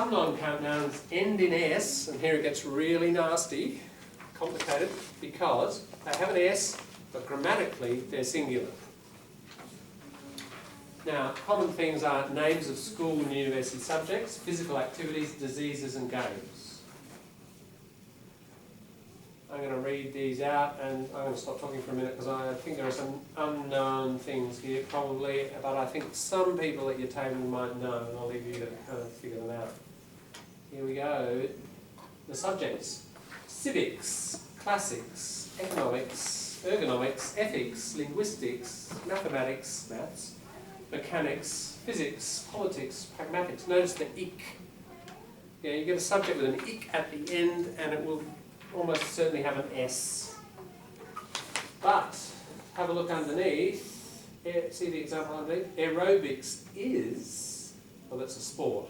some non-count nouns end in S, and here it gets really nasty, complicated, because they have an S, but grammatically they're singular. Now, common things are names of school and university subjects, physical activities, diseases and games. I'm going to read these out and I'm going to stop talking for a minute because I think there are some unknown things here probably, but I think some people at your table might know, and I'll leave you to kind of figure them out. Here we go. The subjects: civics, classics, economics, ergonomics, ethics, linguistics, mathematics, maths, mechanics, physics, politics, pragmatics. Notice the ick. Yeah, you get a subject with an ick at the end and it will almost certainly have an S. But, have a look underneath. See the example underneath? Aerobics is, well that's a sport.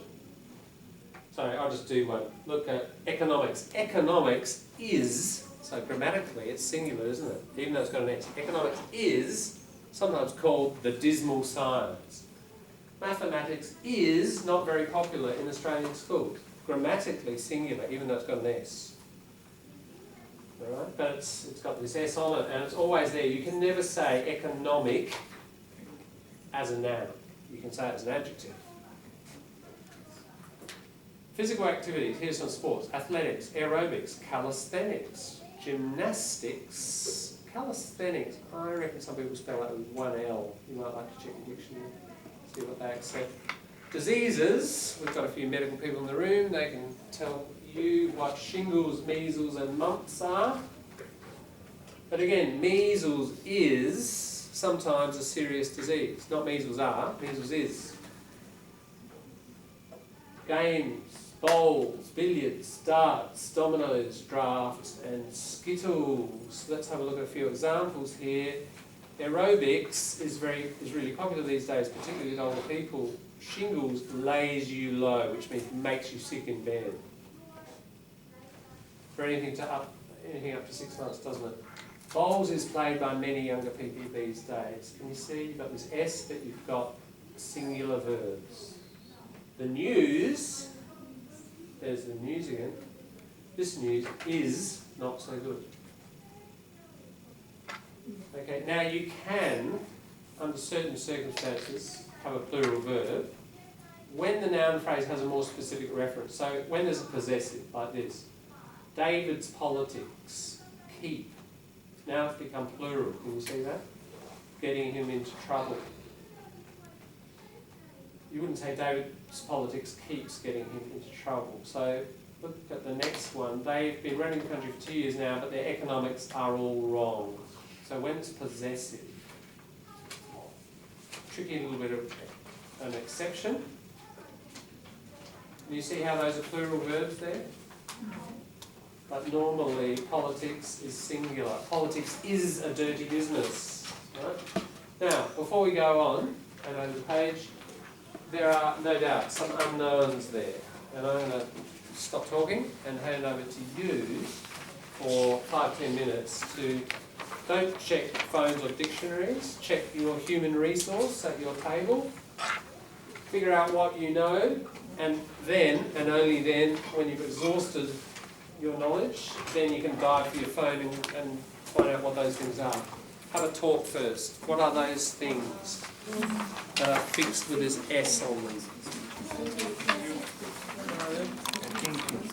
Sorry, I'll just do one. Look at economics. Economics is, so grammatically it's singular, isn't it? Even though it's got an S. Economics is sometimes called the dismal science. Mathematics is not very popular in Australian schools. Grammatically singular, even though it's got an S. Alright, but it's got this S on it, and it's always there. You can never say economic as a noun. You can say it as an adjective. Physical activities, here's some sports: athletics, aerobics, calisthenics, gymnastics. Calisthenics, I reckon some people spell that with one L. You might like to check your dictionary, see what they accept. Diseases, we've got a few medical people in the room, they can tell you what shingles, measles and mumps are. But again, measles is sometimes a serious disease. Not measles are, measles is. Games, bowls, billiards, darts, dominoes, drafts and skittles. Let's have a look at a few examples here. Aerobics is really popular these days, particularly with older people. Shingles lays you low, which means makes you sick in bed. For anything up to 6 months, doesn't it? Bowls is played by many younger people these days. Can you see? You've got this S, but you've got singular verbs. The news, there's the news again. This news is not so good. Okay, now you can, under certain circumstances, have a plural verb when the noun phrase has a more specific reference. So when there's a possessive, like this, David's politics, keep. Now it's become plural. Can you see that? Getting him into trouble. You wouldn't say David's politics keeps getting him into trouble. So look at the next one. They've been running the country for 2 years now, but their economics are all wrong. So when it's possessive, tricky little bit of an exception. Can you see how those are plural verbs there? But normally politics is singular. Politics is a dirty business. Right? Now, before we go on and over the page, there are no doubt some unknowns there. And I'm going to stop talking and hand over to you for 5-10 minutes to don't check phones or dictionaries, check your human resource at your table, figure out what you know, and then, and only then, when you've exhausted your knowledge, then you can dive for your phone and find out what those things are. Have a talk first. What are those things that are fixed with this S on them?